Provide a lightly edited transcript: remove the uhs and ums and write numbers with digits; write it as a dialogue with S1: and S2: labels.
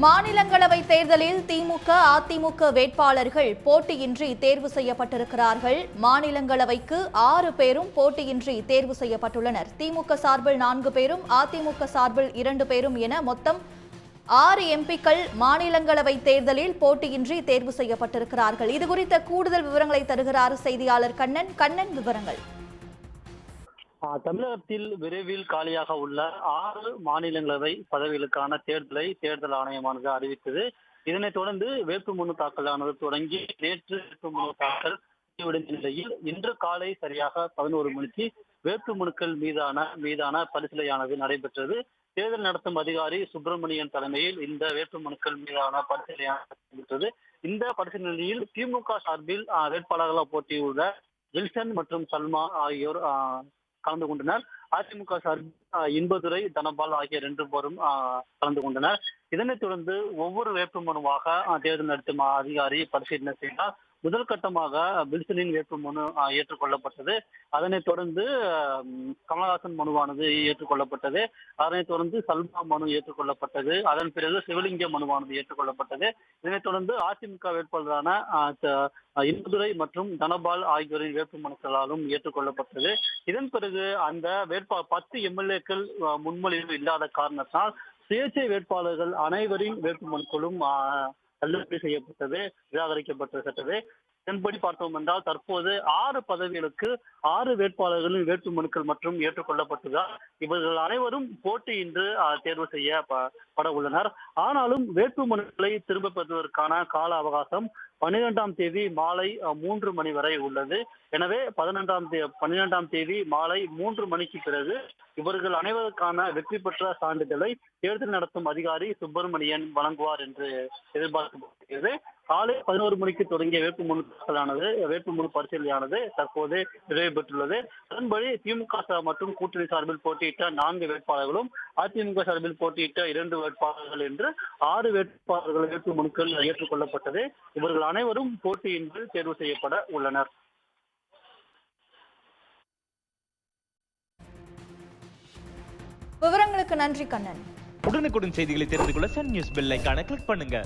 S1: மாநிலங்களவை தேர்தலில் திமுக, அதிமுக வேட்பாளர்கள் போட்டியின்றி தேர்வு செய்யப்பட்டிருக்கிறார்கள். மாநிலங்களவைக்கு 6 பேரும் போட்டியின்றி தேர்வு செய்யப்பட்டுள்ளனர். திமுக சார்பில் 4 பேரும், அதிமுக சார்பில் 2 பேரும் என மொத்தம் 6 எம்பிக்கள் மாநிலங்களவை தேர்தலில் போட்டியின்றி தேர்வு செய்யப்பட்டிருக்கிறார்கள். இதுகுறித்த கூடுதல் விவரங்களை தருகிறார் செய்தியாளர் கண்ணன். கண்ணன், விவரங்கள்.
S2: தமிழகத்தில் விரைவில் காலியாக உள்ள 6 மாநிலங்களவை பதவிகளுக்கான தேர்தலை தேர்தல் ஆணையமானது அறிவித்தது. இதனைத் தொடர்ந்து வேட்புமனு தாக்கலானது தொடங்கி நேற்று வேட்புமனு தாக்கல் முடிவடைந்த நிலையில் இன்று காலை சரியாக 11 மணிக்கு வேட்புமனுக்கள் மீதான பரிசீலனையானது நடைபெற்றது. தேர்தல் நடத்தும் அதிகாரி சுப்பிரமணியன் தலைமையில் இந்த வேட்புமனுக்கள் மீதான பரிசீலனையானது நடைபெற்றது. இந்த பரிசீலனையில் திமுக சார்பில் வேட்பாளர்களாக போட்டியுள்ள வில்சன் மற்றும் சல்மா ஆகியோர் கலந்து கொண்டனர். அதிமுக சார்பில் இன்பதுரை, தனபால் ஆகிய 2 பேரும் கலந்து கொண்டனர். இதனைத் தொடர்ந்து ஒவ்வொரு வேட்புமனுவாக தேர்தல் நடத்தும் அதிகாரி பரிசீலனை செய்தார். முதல் கட்டமாக வில்சனின் வேட்புமனு ஏற்றுக்கொள்ளப்பட்டது. அதனைத் தொடர்ந்து கமலஹாசன் மனுவானது ஏற்றுக்கொள்ளப்பட்டது. அதனைத் தொடர்ந்து சல்மா மனு ஏற்றுக்கொள்ளப்பட்டது. அதன் பிறகு சிவலிங்க மனுவானது ஏற்றுக்கொள்ளப்பட்டது. இதனைத் தொடர்ந்து அதிமுக வேட்பாளரான இன்பதுரை மற்றும் தனபால் ஆகியோரின் வேட்புமனுக்களாலும் ஏற்றுக்கொள்ளப்பட்டது. இதன் பிறகு அந்த 10 எம்எல்ஏக்கள் முன்மொழிவு இல்லாத காரணத்தால் சுயேட்சை வேட்பாளர்கள் அனைவரின் வேட்புமனுக்களும் தள்ளுபடி செய்யப்பட்டது, நிராகரிக்கப்பட்டது. இதன்படி பார்த்தோம் என்றால் தற்போது 6 பதவிகளுக்கு 6 வேட்பாளர்களின் வேட்புமனுக்கள் மற்றும் ஏற்றுக்கொள்ளப்பட்டதால் இவர்கள் அனைவரும் போட்டியின்றி தேர்வு செய்யப்பட உள்ளனர். ஆனாலும் வேட்புமனுக்களை திரும்ப பெறுவதற்கான கால அவகாசம் 12ஆம் தேதி மாலை 3 மணி வரை உள்ளது. எனவே 12ஆம் தேதி மாலை 3 மணிக்கு பிறகு இவர்கள் அனைவருக்கான வெற்றி பெற்ற சான்றிதழை தேர்தல் நடத்தும் அதிகாரி சுப்பிரமணியன் வழங்குவார் என்று எதிர்பார்க்கப்படுகிறது. காலை 11 மணிக்கு தொடங்கிய வேட்புமனு பரிசீலனையானது தற்போது நிறைவு பெற்றுள்ளது. அதன்படி திமுக மற்றும் கூட்டணி சார்பில் போட்டியிட்ட 4 வேட்பாளர்களும், அதிமுக சார்பில் போட்டியிட்ட 2 வேட்பாளர்கள் என்று 6 வேட்பாளர்கள் வேட்புமனுக்கள் ஏற்றுக்கொள்ளப்பட்டது. இவர்கள் அனைவரும் போட்டியின்றி தேர்வு செய்யப்பட உள்ளனர்.
S1: விவரங்களுக்கு நன்றி கண்ணன்.
S3: உடனுக்குடன் செய்திகளை தெரிந்து கொள்ள சன் நியூஸ் பெல் ஐகானை கிளிக் பண்ணுங்க.